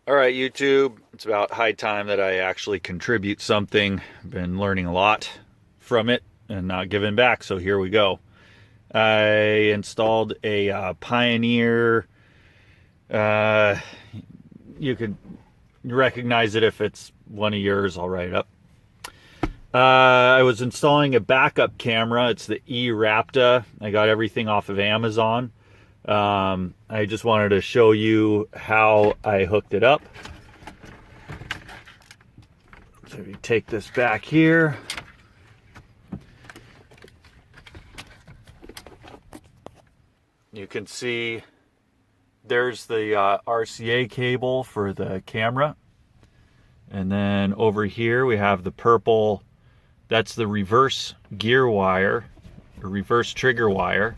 All right, YouTube, it's about high time that I actually contribute something. I've been learning a lot from it and not giving back, so here we go. I installed a Pioneer. You could recognize it if it's one of yours. I'll write it up. I was installing a backup camera. It's the eRapta. I got everything off of Amazon. I just wanted to show you how I hooked it up. So if you take this back here, you can see there's the RCA cable for the camera. And then over here we have the purple, that's the reverse gear wire, or reverse trigger wire.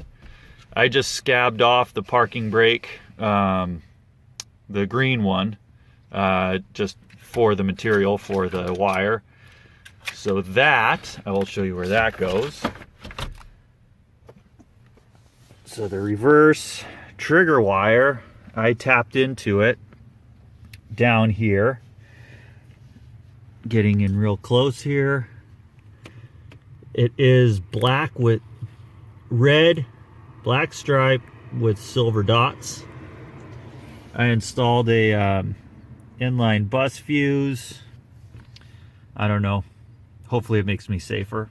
I just scabbed off the parking brake, the green one, just for the material for the wire. So that, I will show you where that goes. So the reverse trigger wire, I tapped into it down here. Getting in real close here. It is black with red, black stripe with silver dots. I installed a inline bus fuse. I don't know. Hopefully it makes me safer.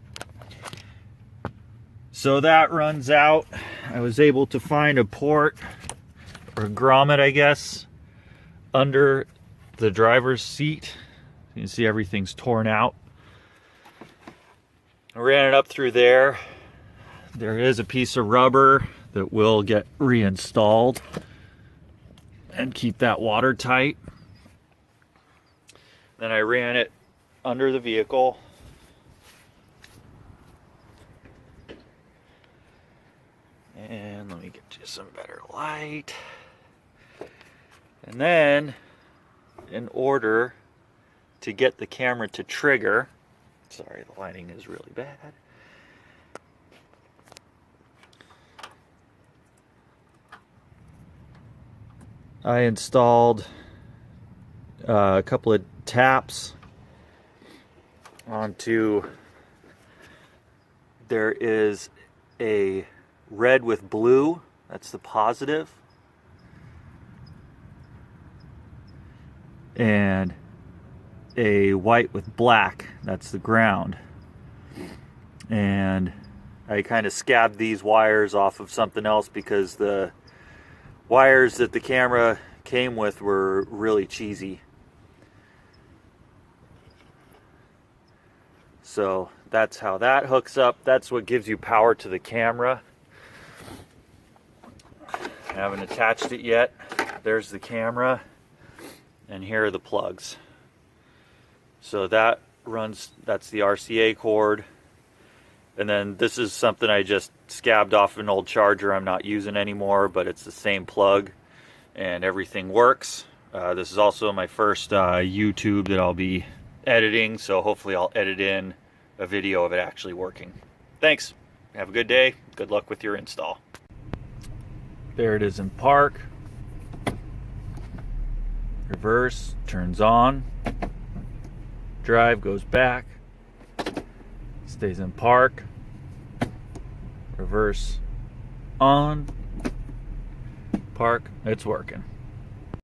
So that runs out. I was able to find a port, or a grommet, I guess, under the driver's seat. You can see everything's torn out. I ran it up through there. There is a piece of rubber that will get reinstalled and keep that watertight. Then I ran it under the vehicle. And let me get you some better light. And then, in order to get the camera to trigger, sorry, the lighting is really bad. I installed a couple of taps onto, there is a red with blue, that's the positive, and a white with black, that's the ground. And I kind of scabbed these wires off of something else because the wires that the camera came with were really cheesy. So that's how that hooks up. That's what gives you power to the camera. I haven't attached it yet. There's the camera, and here are the plugs. So that runs, that's the RCA cord. And then this is something I just scabbed off an old charger I'm not using anymore, but it's the same plug and everything works. This is also my first YouTube that I'll be editing, so hopefully I'll edit in a video of it actually working. Thanks. Have a good day. Good luck with your install. There it is in park. Reverse, turns on. Drive, goes back. Stays in park. Reverse, on. Park, it's working.